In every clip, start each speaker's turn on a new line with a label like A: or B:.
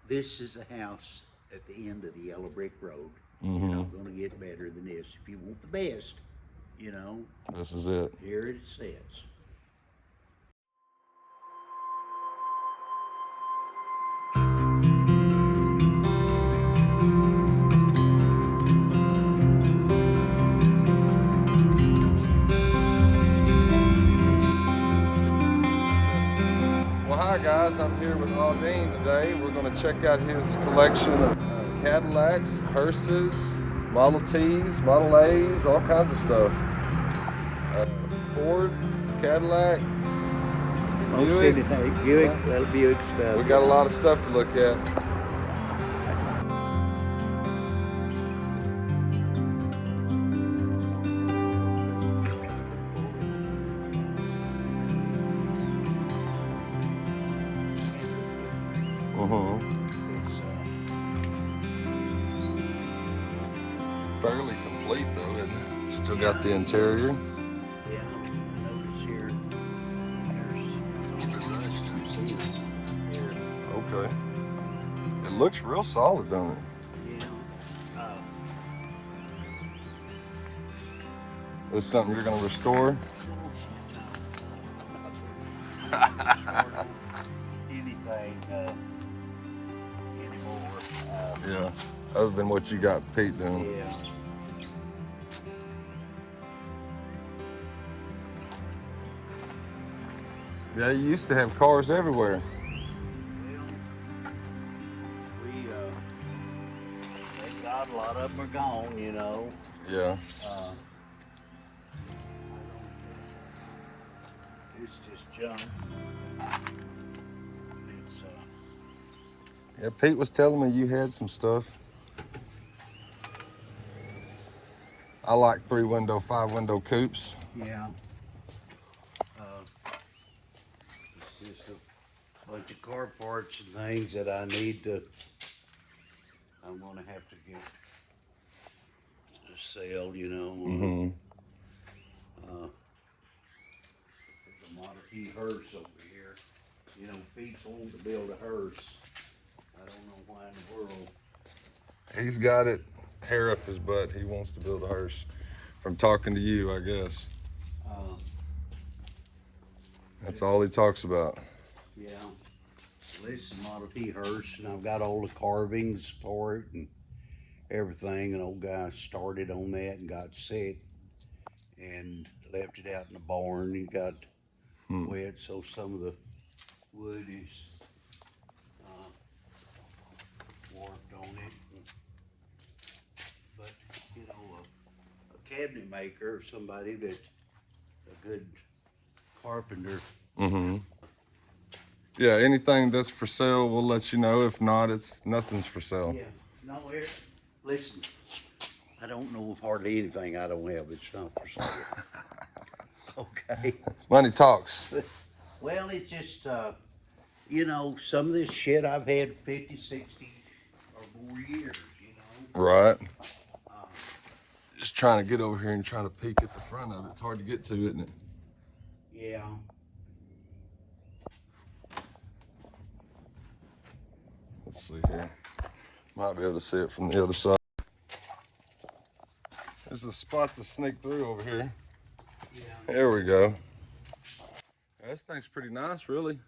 A: This is a house at the end of the yellow brick road. You're
B: Mm-hmm.
A: not going to get better than this. If you want the best, you know,
B: This is it.
A: here it sits.
B: Well, hi guys, I'm here with Ardean today. We're going to check out his collection of Cadillacs, Hearses, Model Ts, Model As, all kinds of stuff. Ford, Cadillac,
A: Most
B: Buick.
A: anything, Buick, little Buick stuff.
B: We got a lot of stuff to look at.
A: It's,
B: Fairly complete though, isn't it? Still got the interior.
A: yeah, notice here, there's rust and seals here.
B: Okay. It looks real solid, don't it?
A: Yeah.
B: This is something you're going to restore?
A: Anything anymore.
B: Yeah. Other than what you got Pete doing.
A: Yeah.
B: Yeah, you used to have cars everywhere.
A: Well, thank God a lot of them are gone, you know.
B: Yeah.
A: It's just junk. It's
B: Yeah, Pete was telling me you had some stuff. I like 3-window, 5-window coupes.
A: yeah. It's just a bunch of car parts and things that I need to. I'm gonna have to get to sell, you know.
B: Mm-hmm.
A: The Model T hearse over here. You know, Pete's wanting to build a hearse. I don't know why in the world.
B: He's got it hair up his butt. He wants to build a hearse. From talking to you, I guess. That's all he talks about.
A: Yeah. Well, this is a Model T hearse, and I've got all the carvings for it and everything. An old guy started on that and got sick and left it out in the barn. He got wet, so some of the wood is warped on it. But, you know, a cabinet maker, somebody that a good carpenter.
B: Mm-hmm. Yeah, anything that's for sale, we'll let you know. If not, nothing's for sale.
A: Yeah, no, here, listen, I don't know of hardly anything I don't have that's not for sale. Okay.
B: Money talks.
A: Well, it's just, you know, some of this shit I've had 50, 60 or more years, you know.
B: Right. Just trying to get over here and try to peek at the front of it. It's hard to get to, isn't it?
A: Yeah.
B: Let's see here. Might be able to see it from the other side. There's a spot to sneak through over here.
A: Yeah.
B: There we go. This thing's pretty nice, really.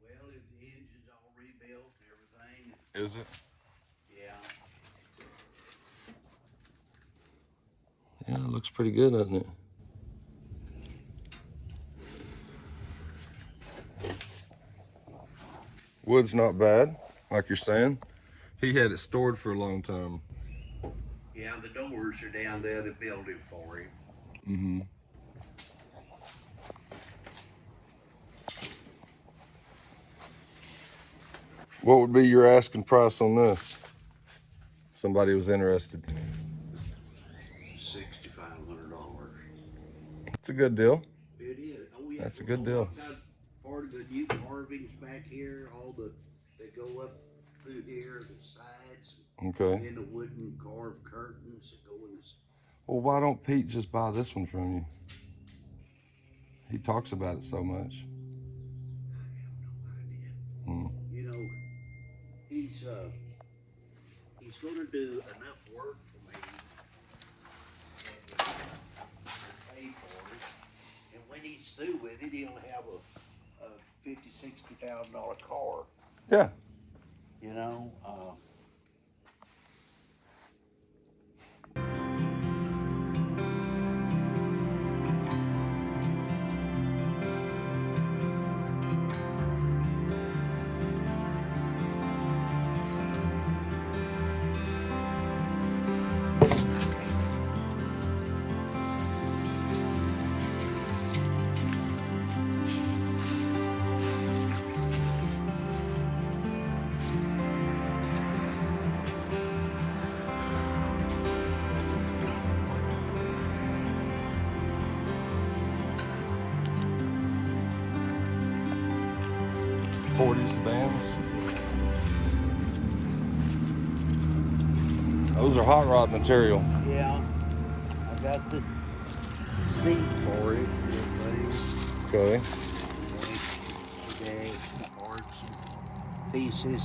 A: Well, if the engine's all rebuilt and everything.
B: Is it?
A: Yeah.
B: Yeah, it looks pretty good, doesn't it? Wood's not bad, like you're saying. He had it stored for a long time.
A: Yeah, the doors are down there. They built it for him.
B: Mm-hmm. What would be your asking price on this? Somebody was interested.
A: $6,500.
B: It's a good deal.
A: It is. Oh yeah.
B: That's a good deal.
A: I've got part of the new carvings back here. All the they go up through here, the sides.
B: Okay.
A: And the wooden carved curtains that go in this.
B: Well, why don't Pete just buy this one from you? He talks about it so much.
A: I have no idea.
B: Hmm.
A: You know, he's gonna do enough work for me and pay for it. And when he's through with it, he'll have a $50,000-$60,000 car.
B: Yeah.
A: You know.
B: Ford Sedans. Those are hot rod material.
A: Yeah, I got the seat for it.
B: Okay.
A: Okay, parts and pieces.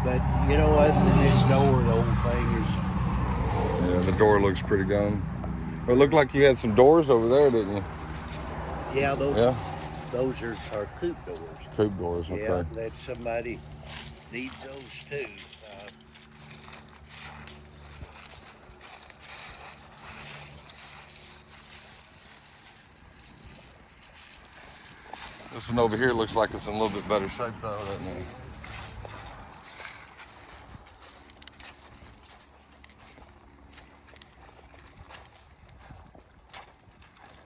A: But you know, other than this door, the whole thing is.
B: Yeah, the door looks pretty gone. It looked like you had some doors over there, didn't you?
A: Yeah, those.
B: Yeah.
A: Those are coupe doors.
B: Coupe doors. Okay.
A: Yeah, that somebody needs those too.
B: This one over here looks like it's in a little bit better shape though, doesn't it?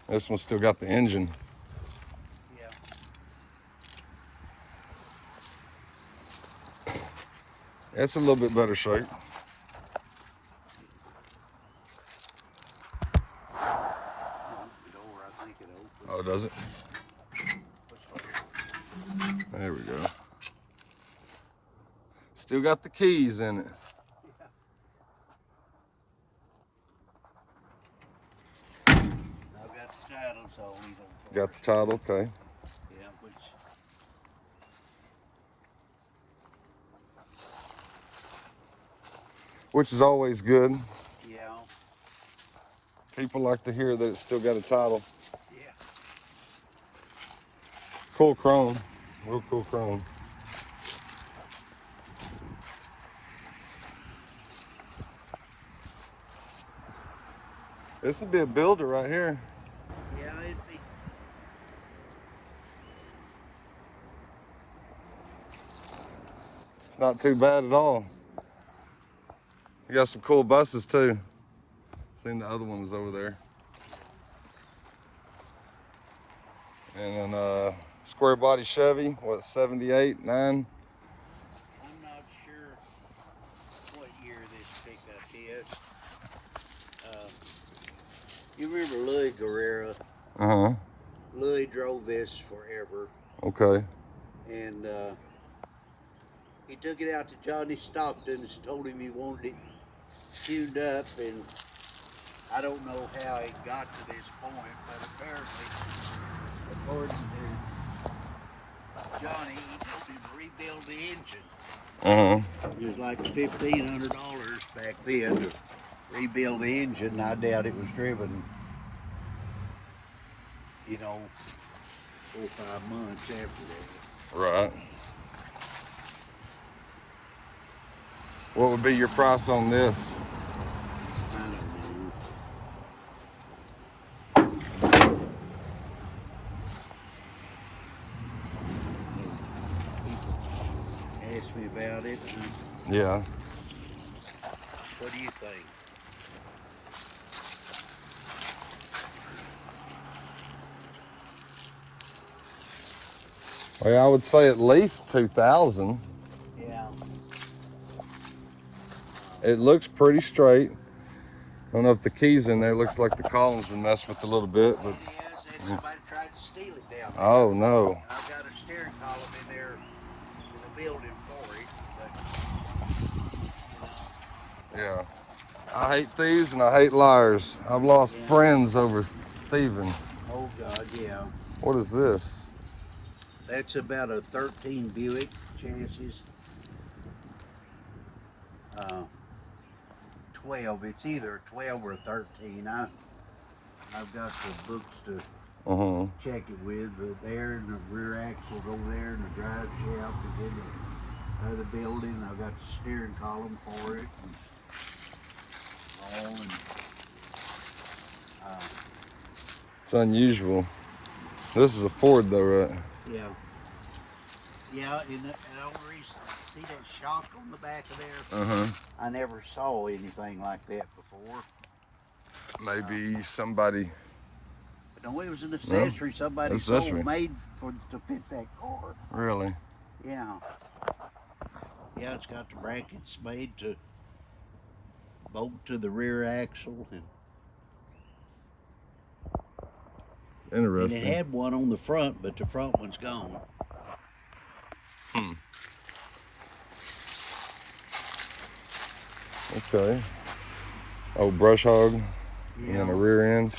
B: This one's still got the engine.
A: Yeah.
B: It's a little bit better shape.
A: Door, I think it opens.
B: Oh, does it? There we go. Still got the keys in it.
A: I've got the title, so we don't.
B: Got the title, okay.
A: Yeah,
B: Which is always good.
A: yeah.
B: People like to hear that it's still got a title.
A: Yeah.
B: Cool chrome, real cool chrome. This would be a builder right here.
A: Yeah, it'd be.
B: It's not too bad at all. You got some cool buses too. Seen the other ones over there. And then square body Chevy, what, 78, 9?
A: I'm not sure what year this pickup is. You remember Louis Guerrero?
B: Uh-huh.
A: Louis drove this forever,
B: Okay.
A: and he took it out to Johnny Stockton and told him he wanted it tuned up, and I don't know how it got to this point, but apparently, according to Johnny, he told him to rebuild the engine.
B: Uh-huh.
A: It was like $1,500 back then to rebuild the engine, and I doubt it was driven, you know, 4 or 5 months after that.
B: Right. What would be your price on this?
A: I don't know. Ask me about it.
B: Yeah.
A: What do you think?
B: Well, I would say at least 2,000.
A: Yeah.
B: It looks pretty straight. I don't know if the key's in there. It looks like the column's been messed with a little bit, but.
A: Yes, and somebody tried to steal it down there.
B: Oh no.
A: And I've got a steering column in there in the building for it, but
B: Yeah. I hate thieves and I hate liars. I've lost friends over thieving.
A: oh God, yeah.
B: What is this?
A: That's about a 13 Buick chassis. 12. It's either 12 or 13. I've got the books to check it with, but there and the rear axle's over there and the drive shaft is in the other building. I've got the steering column for it and all, and
B: It's unusual. This is a Ford though, right?
A: yeah. Yeah, and the only reason, see that shock on the back of there? I never saw anything like that before.
B: Maybe somebody.
A: No, it was an accessory somebody sold, made to fit that car.
B: Really?
A: Yeah. Yeah, it's got the brackets made to bolt to the rear axle, and
B: Interesting.
A: it had one on the front, but the front one's gone.
B: Okay. Oh, brush hog.
A: Yeah.
B: And then a rear end.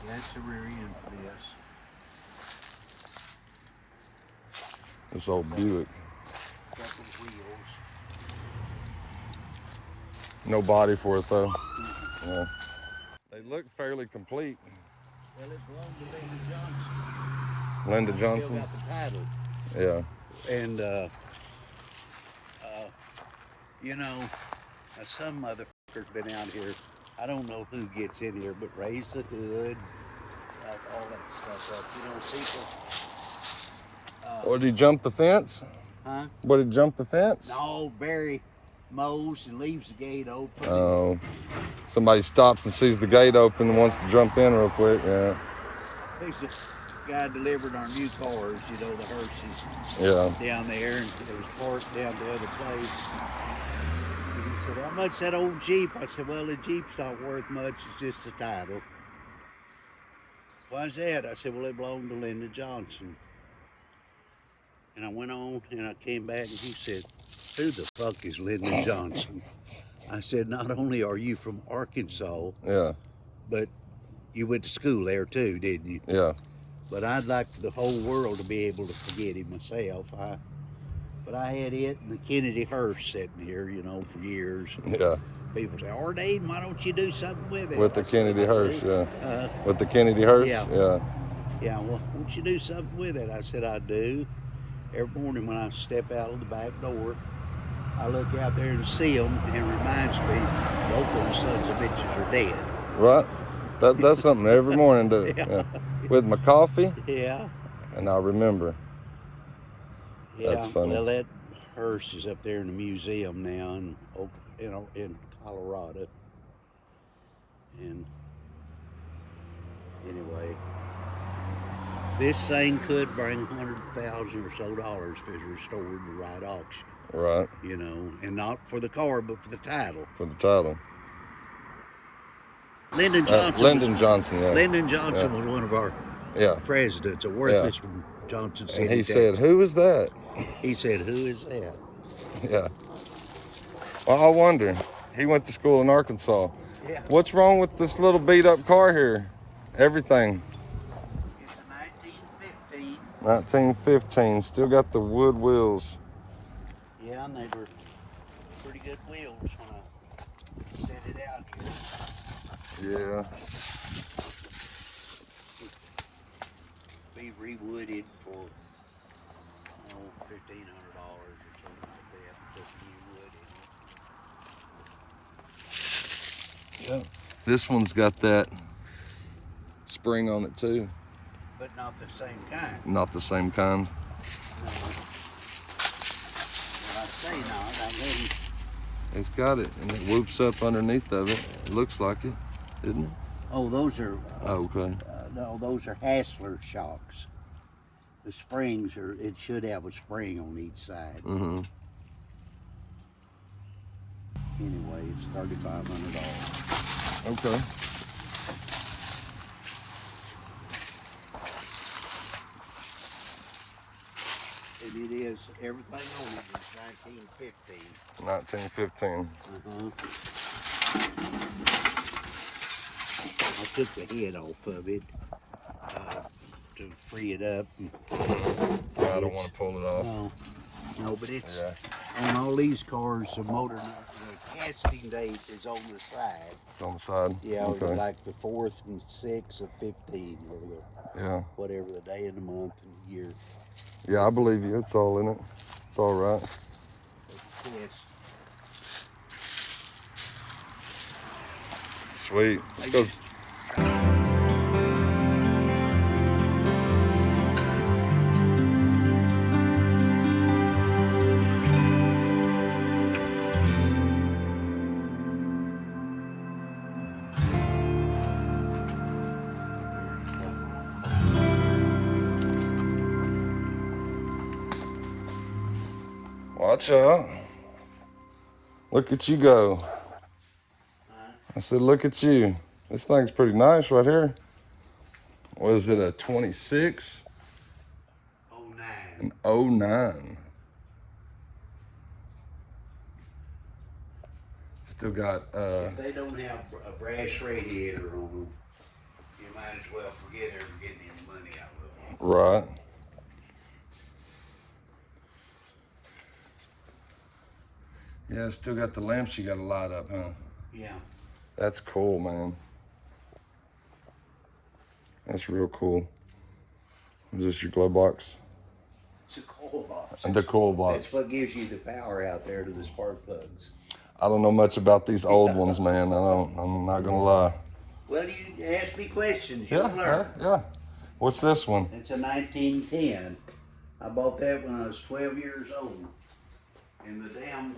A: That's the rear end for this.
B: This old Buick.
A: Couple wheels.
B: No body for it though. Yeah. They look fairly complete.
A: Well, it belonged to
B: Lyndon
A: Lyndon Johnson.
B: Johnson.
A: Still got the title.
B: Yeah.
A: And you know, some motherfucker's been out here. I don't know who gets in here, but raise the hood, all that stuff up. You know, people.
B: Or did he jump the fence?
A: Huh?
B: What, did he jump the fence?
A: No, Barry mows and leaves the gate open.
B: Oh. Somebody stops and sees the gate open and wants to jump in real quick. Yeah.
A: He's a guy delivered our new cars, you know, the Herses.
B: Yeah.
A: Down there, and it was parked down the other place. And he said, "How much that old Jeep?" I said, "Well, the Jeep's not worth much. It's just the title." "Why's that?" I said, "Well, it belonged to Lyndon Johnson." And I went on, and I came back, and he said, "Who the fuck is Lyndon Johnson?" I said, "Not only are you from Arkansas,
B: Yeah.
A: but you went to school there too, didn't you?"
B: Yeah.
A: But I'd like the whole world to be able to forget him myself. But I had it and the Kennedy Herse sitting here, you know, for years.
B: Yeah.
A: People say, "Ardean, why don't you do something with it?"
B: With the
A: I said,
B: Kennedy
A: "I
B: Herse,
A: do."
B: yeah. With the Kennedy Herse?
A: Yeah.
B: Yeah.
A: Yeah, well, why don't you do something with it? I said, "I do." Every morning when I step out of the back door, I look out there and see them, and it reminds me both those sons of bitches are dead.
B: Right. That's something every morning, do. Yeah. With my coffee,
A: Yeah.
B: and I remember.
A: Yeah.
B: That's funny.
A: Well, that hearse is up there in the museum now in Colorado. And anyway, this thing could bring $100,000 or so if it's restored to the right auction.
B: Right.
A: You know, and not for the car, but for the title.
B: For the title.
A: Lyndon Johnson.
B: Lyndon Johnson, yeah.
A: Lyndon Johnson was one of our presidents, a worthless from Johnson City.
B: And he
A: Texas.
B: said, "Who is that?"
A: He said, "Who is that?"
B: Yeah. Well, I wonder. He went to school in Arkansas.
A: Yeah.
B: What's wrong with this little beat up car here? Everything.
A: It's a 1915.
B: 1915. Still got the wood wheels.
A: Yeah, and they were pretty good wheels when I set it out here.
B: Yeah.
A: Be rewooded for $1,500 or something like that. Put new wood in it.
B: Yeah. This one's got that spring on it too.
A: But not the same kind.
B: Not the same kind.
A: When I say not, I mean.
B: It's got it, and it whoops up underneath of it. It looks like it, isn't it?
A: Oh, those are.
B: Oh, okay.
A: No, those are Hassler shocks. The springs are. It should have a spring on each side.
B: Mm-hmm.
A: Anyway, it's $3,500.
B: Okay.
A: And it is, everything on it is 1915.
B: 1915.
A: I took the head off of it to free it up.
B: I don't want to pull it off.
A: No, but it's on all these cars. The motor, the casting date is on the side.
B: It's on the side?
A: Yeah,
B: Okay.
A: like the 4th and 6th of 15, or
B: Yeah.
A: whatever the day of the month and year.
B: Yeah, I believe you. It's all in it. It's all right.
A: Yes.
B: Sweet.
A: I
B: Let's go.
A: just-
B: Watch out. Look at you go. I said, look at you. This thing's pretty nice right here. Was it a 26?
A: 09.
B: An 09. Still got,
A: If they don't have a brass radiator on them, you might as well forget ever getting any money out of them.
B: right. Yeah, still got the lamps you got to light up, huh?
A: Yeah.
B: That's cool, man. That's real cool. Is this your glove box?
A: It's a coil box.
B: The coil box.
A: That's what gives you the power out there to the spark plugs.
B: I don't know much about these old ones, man. I'm not gonna lie.
A: Well, you ask me questions,
B: Yeah,
A: you'll learn.
B: yeah. What's this one?
A: It's a 1910. I bought that when I was 12 years old. And the damn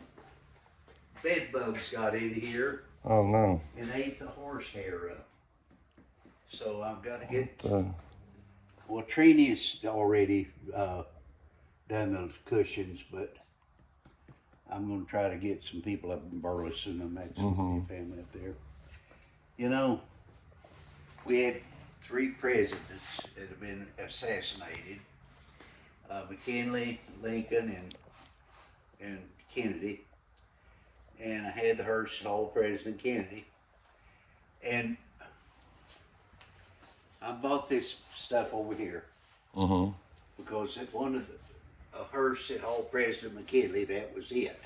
A: bed bugs got in here
B: Oh no.
A: and ate the horsehair up. So I've got to get,
B: The,
A: well, Trini's already done those cushions, but I'm going to try to get some people up in Burleson, the Mexican family up there. You know, we had 3 presidents that have been assassinated. McKinley, Lincoln, and Kennedy. And I had the Hearse and President Kennedy. And I bought this stuff over here because it one of a hearse that hauled President McKinley, that was it.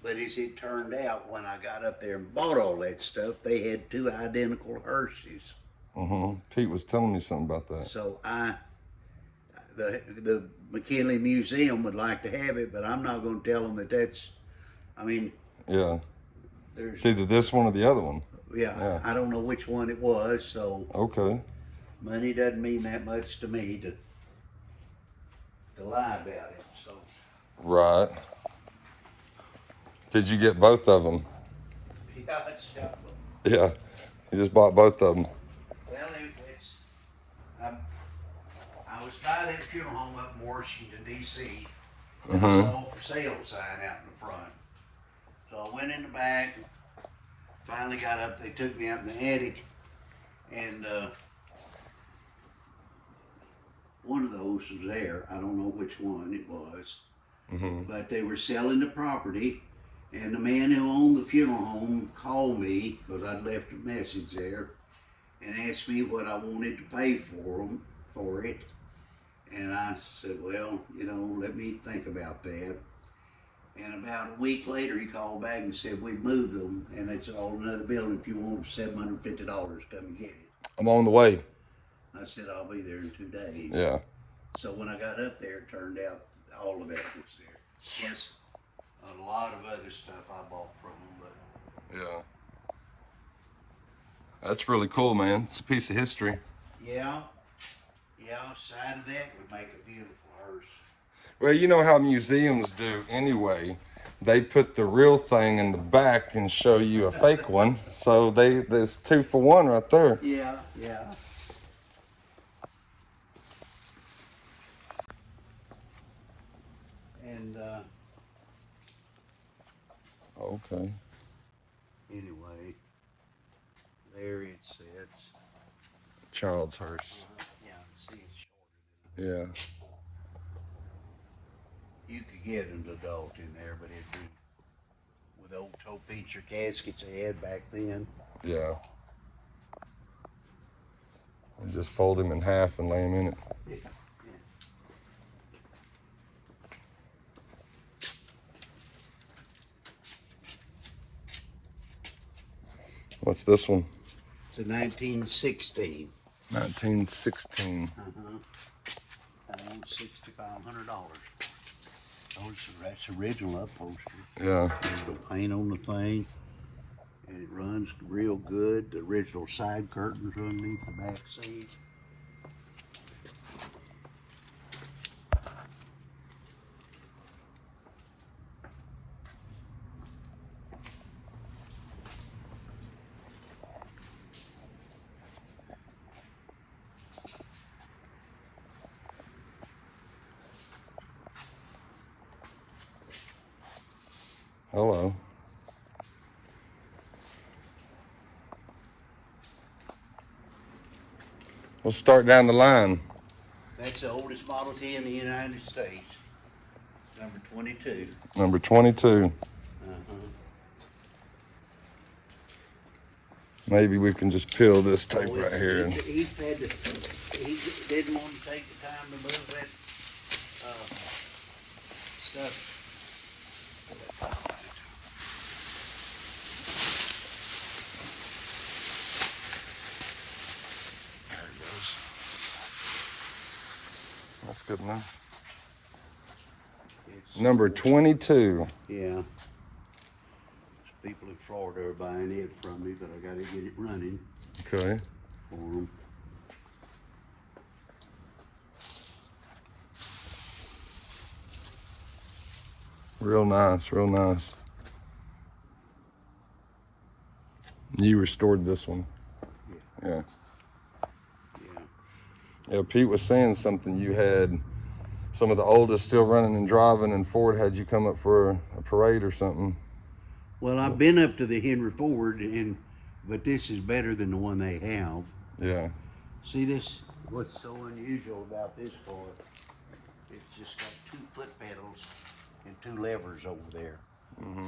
A: But as it turned out, when I got up there and bought all that stuff, they had 2 identical hearses.
B: Pete was telling me something about that.
A: So the McKinley Museum would like to have it, but I'm not going to tell them that that's, I mean,
B: Yeah.
A: there's,
B: It's either this one or the other one.
A: yeah, I don't know which one it was, so
B: Okay.
A: money doesn't mean that much to me to lie about it, so.
B: Right. Did you get both of them?
A: Yeah,
B: Yeah. You just bought both of them.
A: well, it's, I was by that funeral home up in Washington, D.C. and I saw a for sale sign out in the front. So I went in the back, finally got up, they took me out in the attic, and one of those was there. I don't know which one it was, but they were selling the property, and the man who owned the funeral home called me, because I'd left a message there, and asked me what I wanted to pay for it. And I said, well, you know, let me think about that. And about a week later, he called back and said, we've moved them, and it's all another building. If you want $750, come and get it.
B: I'm on the way.
A: I said, I'll be there in 2 days.
B: Yeah.
A: So when I got up there, it turned out all of that was there. Plus, a lot of other stuff I bought from them, but
B: Yeah. That's really cool, man. It's a piece of history.
A: yeah, side of that would make a beautiful hearse.
B: Well, you know how museums do anyway. They put the real thing in the back and show you a fake one. So there's 2 for 1 right there.
A: Yeah. And
B: Okay.
A: anyway, there it sits.
B: Child's hearse.
A: Yeah, see, it's shorter than
B: Yeah.
A: you could get an adult in there, but it'd be with old toe feature caskets they had back then.
B: Yeah. And just fold him in half and lay him in it.
A: Yeah.
B: What's this one?
A: It's a 1916.
B: 1916.
A: $6,500. That's original upholstery.
B: Yeah.
A: There's the paint on the thing, and it runs real good. The original side curtains underneath the back seat.
B: Hello. We'll start down the line.
A: That's the oldest Model T in the United States. Number 22.
B: Number 22. Maybe we can just peel this tape right here.
A: He didn't want to take the time to move that stuff.
B: There it goes. That's good enough. Number 22.
A: Yeah. People in Florida are buying it from me, but I got to get it running
B: Okay.
A: for them.
B: Real nice, real nice. You restored this one. Yeah. Yeah, Pete was saying something. You had some of the oldest still running and driving, and Ford had you come up for a parade or something.
A: Well, I've been up to the Henry Ford, but this is better than the one they have.
B: Yeah.
A: See this? What's so unusual about this car? It's just got 2 foot pedals and 2 levers over there.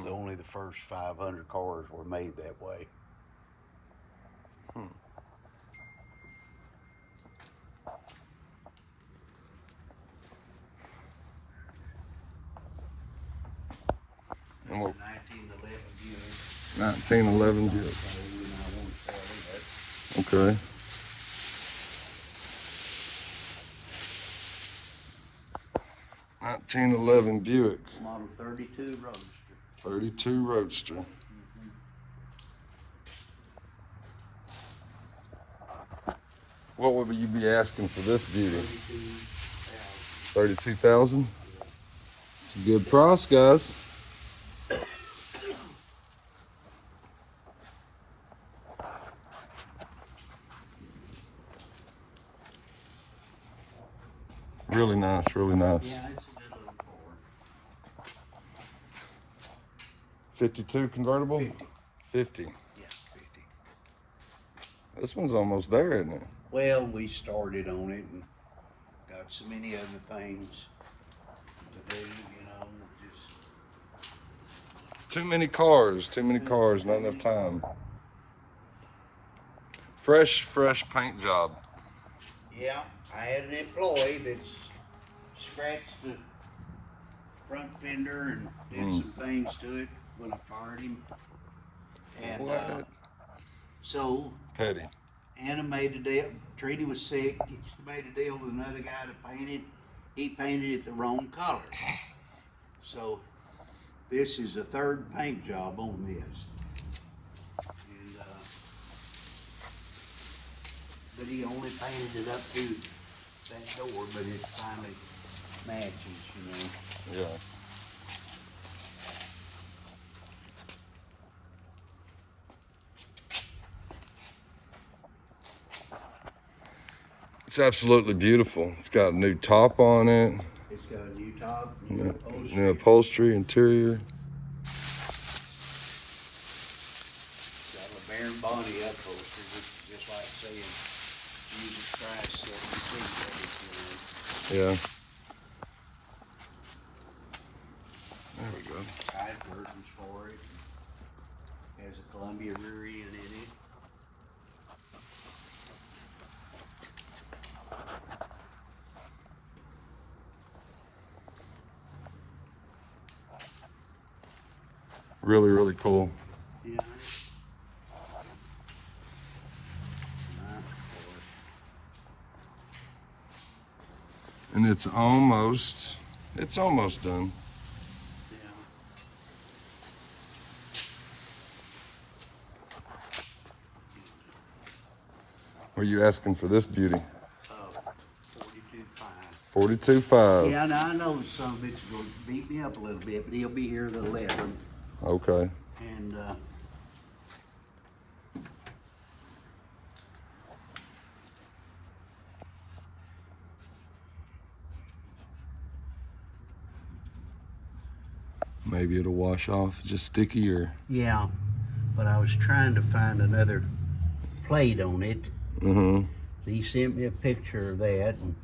A: So only the first 500 cars were made that way.
B: And what,
A: 1911 Buick.
B: 1911 Buick. Okay. $1911 Buick.
A: Model 32 Roadster.
B: 32 Roadster. What would you be asking for this beauty? 32,000. It's a good price, guys. Really nice, really nice.
A: Yeah, it's a good little car.
B: 52 convertible?
A: 50.
B: 50.
A: Yeah, 50.
B: This one's almost there, isn't it?
A: Well, we started on it and got so many other things to do, you know, just
B: Too many cars, not enough time. Fresh paint job.
A: yeah, I had an employee that's scratched the front fender and did some things to it when I fired him. And
B: What?
A: so
B: Petty.
A: Anna made a deal. Treaty was sick. She made a deal with another guy to paint it. He painted it the wrong color. So this is the 3rd paint job on this. And but he only painted it up to that door, but it finally matches, you know.
B: Yeah. It's absolutely beautiful. It's got a new top on it,
A: It's got a new top, new upholstery.
B: new upholstery, interior.
A: Got a Baron Bonnie upholstery, which is just like saying Jesus Christ set the seat,
B: Yeah. There we go.
A: side curtains for it. Has a Columbia rear end in it.
B: Really, really cool.
A: Yeah.
B: And it's almost done.
A: Yeah.
B: What are you asking for this beauty?
A: 42.5.
B: 42.5.
A: Yeah, now I know some of it's going to beat me up a little bit, but he'll be here at 11.
B: Okay.
A: And
B: Maybe it'll wash off. Just sticky or.
A: yeah, but I was trying to find another plate on it.
B: Mm-hmm.
A: He sent me a picture of that, and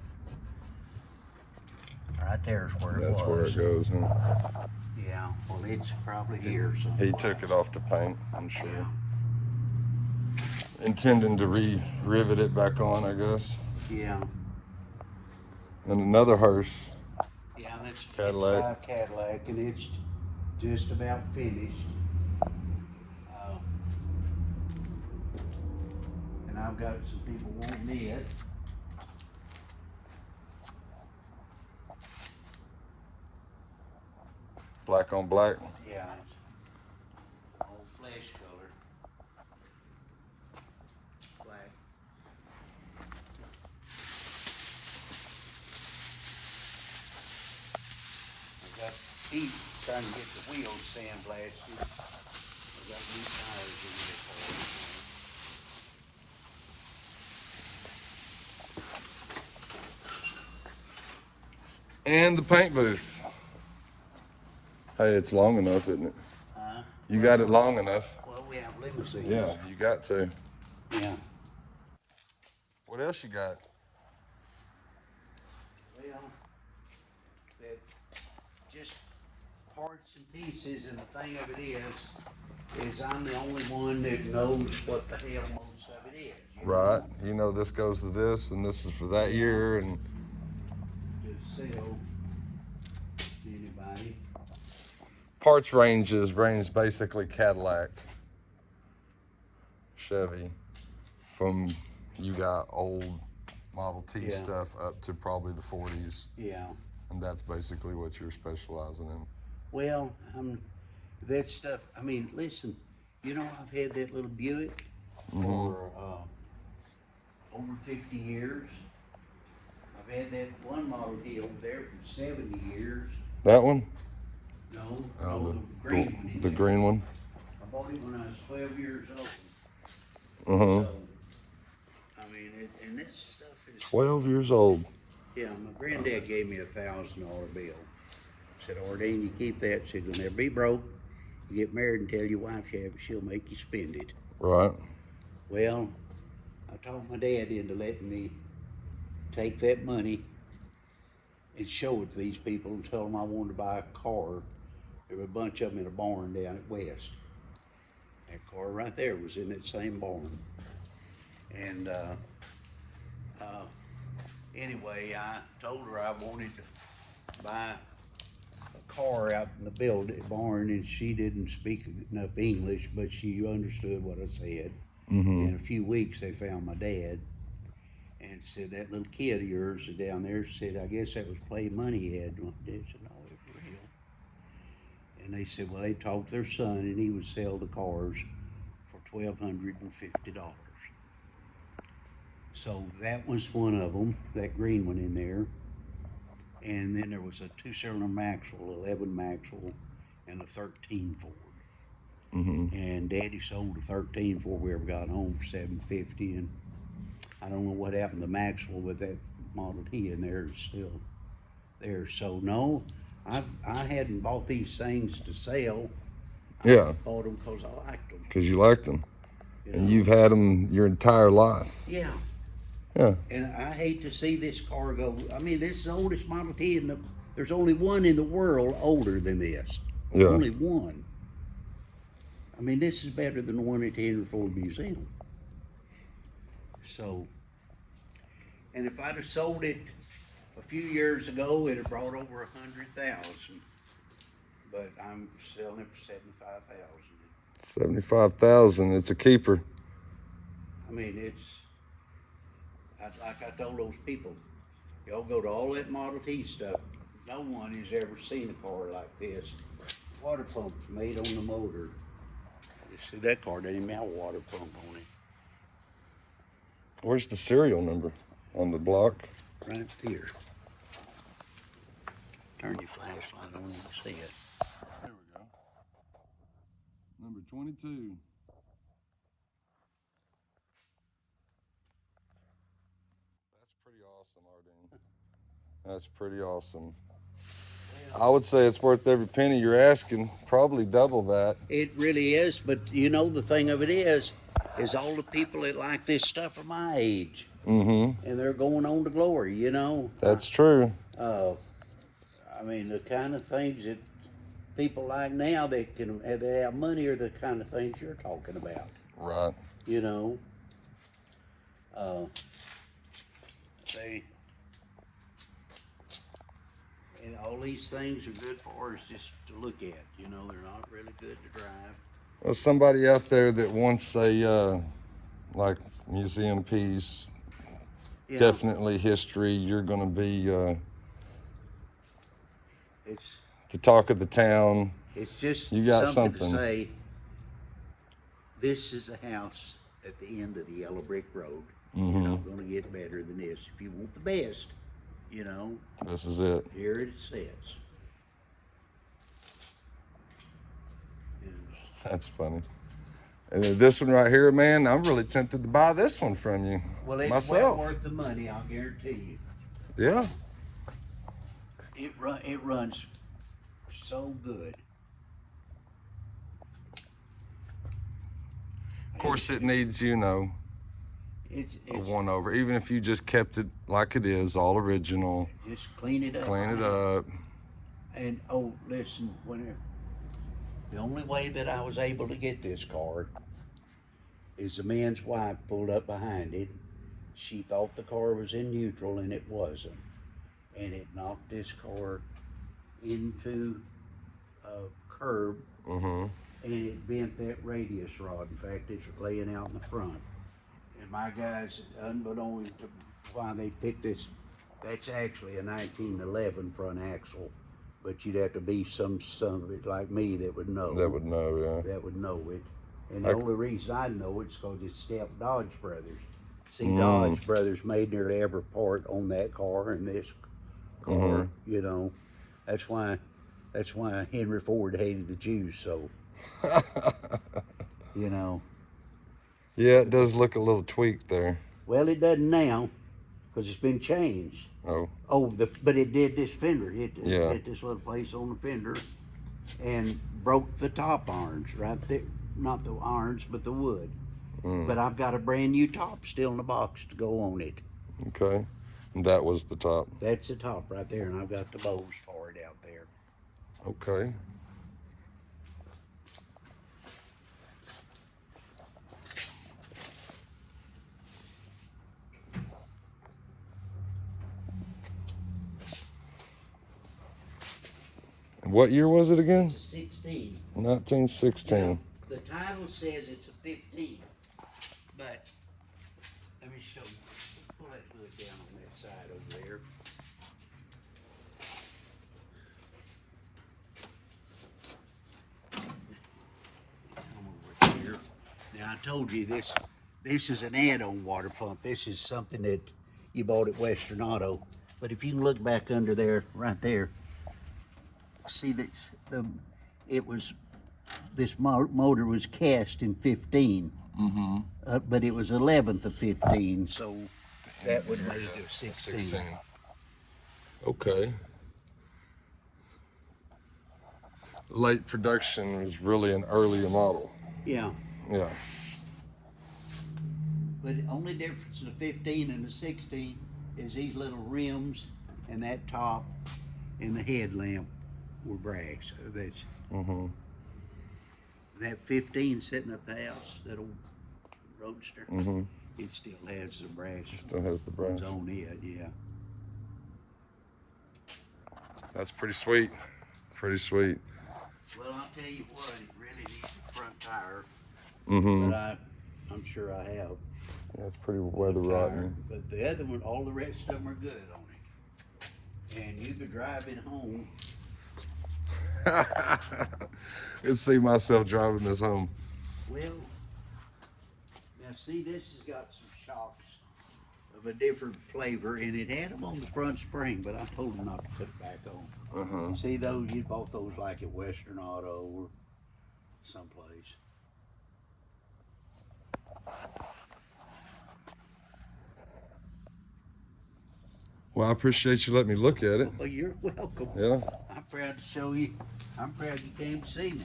A: right there's where it was.
B: That's where it goes, huh?
A: Yeah, well, it's probably here. So
B: He took it off to paint, I'm sure.
A: Yeah.
B: Intending to rivet it back on, I guess.
A: Yeah.
B: And another hearse.
A: Yeah, that's a
B: Cadillac.
A: 55 Cadillac, and it's just about finished. And I've got some people wanting it.
B: Black on black.
A: Yeah, it's old flesh color. Black. I've got Pete trying to get the wheels sandblasted. I've got new tires in there for it.
B: And the paint booth. Hey, it's long enough, isn't it? You got it long enough.
A: Well, we have limousines.
B: Yeah, you got to.
A: Yeah.
B: What else you got?
A: Well, that just parts and pieces, and the thing of it is I'm the only one that knows what the hell most of it is.
B: Right. You know this goes to this, and this is for that year, and
A: To sell to anybody.
B: parts range basically Cadillac, Chevy, from you got old Model T
A: Yeah.
B: stuff up to probably the 40s,
A: Yeah.
B: and that's basically what you're specializing in.
A: Well, that stuff. I mean, listen. You know, I've had that little Buick for over 50 years. I've had that one Model T over there for 70 years.
B: That one?
A: No,
B: Oh,
A: the green one.
B: the green one.
A: I bought it when I was 12 years old.
B: Uh-huh.
A: So, I mean, and this stuff is.
B: 12 years old.
A: Yeah, my granddad gave me $1,000 bill. Said, Ardean, you keep that. Said, you'll never be broke. You get married and tell your wife you have it, she'll make you spend it.
B: Right.
A: Well, I talked my dad into letting me take that money and show it to these people and tell them I wanted to buy a car. There were a bunch of them in a barn down at West. That car right there was in that same barn. And anyway, I told her I wanted to buy a car out in the barn, and she didn't speak enough English, but she understood what I said.
B: Mm-hmm.
A: In a few weeks, they found my dad and said, that little kid of yours is down there. Said, I guess that was play money he had. My dad said, no, it was real. And they said, well, they talked to their son, and he would sell the cars for $1,250. So that was one of them, that green one in there. And then there was a 2-cylinder Maxwell, 11 Maxwell, and a 13 Ford.
B: Mm-hmm.
A: And Daddy sold the 13 before we ever got home for $750, and I don't know what happened to Maxwell, but that Model T in there is still there. So no, I hadn't bought these things to sell.
B: Yeah.
A: I bought them because I liked them.
B: Because you liked them.
A: You
B: And
A: know?
B: you've had them your entire life.
A: Yeah.
B: Yeah.
A: And I hate to see this car go. I mean, this is the oldest Model T there's only one in the world older than this.
B: Yeah.
A: Only one. I mean, this is better than the one at the Henry Ford Museum. So, and if I'd have sold it a few years ago, it'd have brought over 100,000. But I'm selling it for 75,000.
B: 75,000. It's a keeper.
A: I mean, like I told those people, Y'all go to all that Model T stuff. No one has ever seen a car like this. Water pumps made on the motor. You see that car doesn't even have a water pump on it.
B: Where's the serial number on the block?
A: Right here. Turn your flashlight on and see it.
B: There we go. Number 22. That's pretty awesome, Ardean. That's pretty awesome. I would say it's worth every penny you're asking, probably double that.
A: It really is, but you know the thing of it is all the people that like this stuff are my age.
B: Mm-hmm.
A: And they're going on to glory, you know.
B: That's true.
A: I mean, the kind of things that people like now that they have money are the kind of things you're talking about.
B: Right.
A: You know. And all these things are good for us just to look at. You know, they're not really good to drive.
B: Well, somebody out there that wants a like museum piece,
A: Yeah.
B: definitely history. You're going to be
A: It's
B: the talk of the town.
A: it's just
B: You got
A: something
B: something.
A: to say. This is a house at the end of the yellow brick road.
B: Mm-hmm.
A: You're not going to get better than this. If you want the best, you know,
B: This is it.
A: here it sits. And
B: That's funny. And then this one right here, man, I'm really tempted to buy this one from you.
A: well, it's
B: myself.
A: well worth the money, I'll guarantee you.
B: Yeah.
A: It runs so good.
B: Of course, it needs, you know,
A: It's
B: a one over. Even if you just kept it like it is, all original,
A: just clean it up.
B: clean it up.
A: And oh, listen, the only way that I was able to get this car is the man's wife pulled up behind it. She thought the car was in neutral and it wasn't. And it knocked this car into a curb
B: Mm-hmm.
A: and it bent that radius rod. In fact, it's laying out in the front. And my guys, unbeknownst to why they picked this, that's actually a 1911 front axle. But you'd have to be some son of it like me that would know.
B: That would know, yeah.
A: That would know it. And the only reason I know it's because it's Step Dodge Brothers. See,
B: Mm.
A: Dodge Brothers made nearly every part on that car and this car.
B: Mhm.
A: You know, that's why Henry Ford hated the Jews so. You know.
B: Yeah, it does look a little tweaked there.
A: Well, it doesn't now, because it's been changed.
B: Oh.
A: Oh, but it did this fender. It
B: Yeah.
A: hit this little place on the fender, and broke the top irons right there. Not the irons, but the wood.
B: Mm.
A: But I've got a brand new top still in the box to go on it.
B: Okay. And that was the top.
A: That's the top right there, and I've got the bows for it out there.
B: Okay. What year was it again?
A: It's a 16.
B: 1916.
A: Now, the title says it's a 15, but let me show you. Pull that hood down on that side over there. Come over here. Now I told you this is an add-on water pump. This is something that you bought at Western Auto. But if you can look back under there, right there, see this, this motor was cast in 15, but it was 11th of 15, so that would make it 16.
B: Okay. Late production was really an earlier model.
A: Yeah,
B: Yeah.
A: but the only difference in the 15 and the 16 is these little rims and that top and the headlamp were brass. So that's
B: Mm-hmm.
A: that 15 sitting up the house, that old Roadster.
B: Mm-hmm.
A: It still has the brass
B: Still has the brass.
A: ones on it, yeah.
B: That's pretty sweet. Pretty sweet.
A: Well, I'll tell you what, it really needs a front tire,
B: Mm-hmm.
A: but I'm sure I have.
B: Yeah, it's pretty weather rotten.
A: But the other one, all the rest of them are good on it. and you could drive it home.
B: Let's see myself driving this home.
A: Well, now see, this has got some shocks of a different flavor, and it had them on the front spring, but I told them not to put it back on. See those? You bought those like at Western Auto or someplace.
B: Well, I appreciate you letting me look at it.
A: Well, you're welcome.
B: Yeah.
A: I'm proud to show you. I'm proud you came to see me.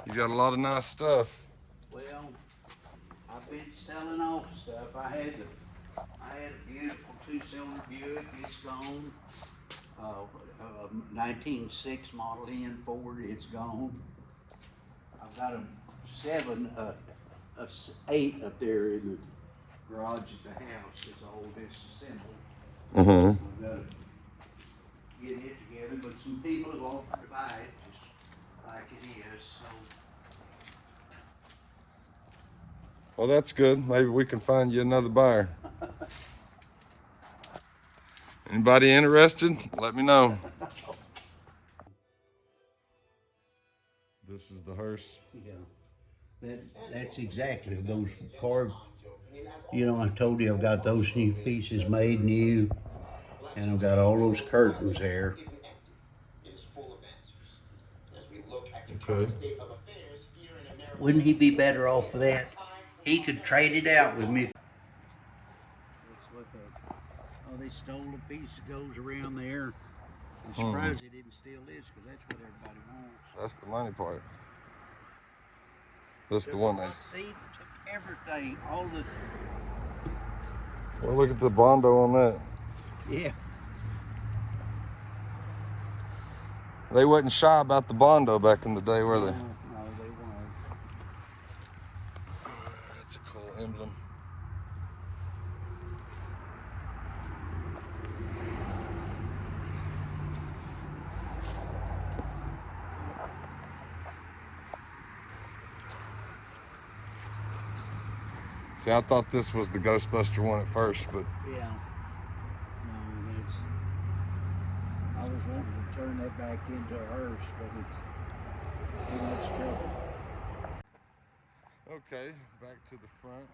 B: You got a lot of nice stuff.
A: Well, I've been selling off stuff. I had a beautiful 2-cylinder Buick. It's gone. 1906 Model N Ford. It's gone. I've got a 8 up there in the garage at the house. It's all disassembled. I've got to get it together, but some people have offered to buy it just like it is. So.
B: Well, that's good. Maybe we can find you another buyer. Anybody interested? Let me know. This is the hearse.
A: Yeah, that's exactly those cars. You know, I told you I've got those new pieces made new, and I've got all those curtains there.
B: Okay.
A: Wouldn't he be better off for that? He could trade it out with me. Let's look at. Oh, they stole a piece that goes around there. I'm surprised they didn't steal this, because that's what everybody wants.
B: That's the money part. That's the one that.
A: See, took everything, all the.
B: Well, look at the Bondo on that.
A: Yeah.
B: They wasn't shy about the Bondo back in the day, were they?
A: No, they weren't.
B: That's a cool emblem. See, I thought this was the Ghostbuster one at first, but
A: Yeah. No, that's. I was wanting to turn that back into a hearse, but it's too much trouble.
B: okay, back to the front.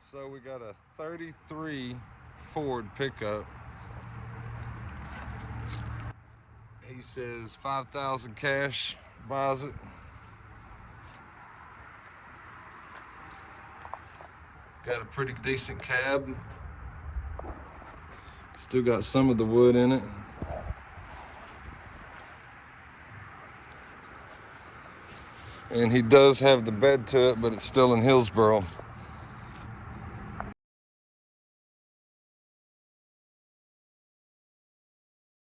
B: So we got a 33 Ford pickup. He says 5,000 cash, buys it. Got a pretty decent cab. Still got some of the wood in it. And he does have the bed to it, but it's still in Hillsboro.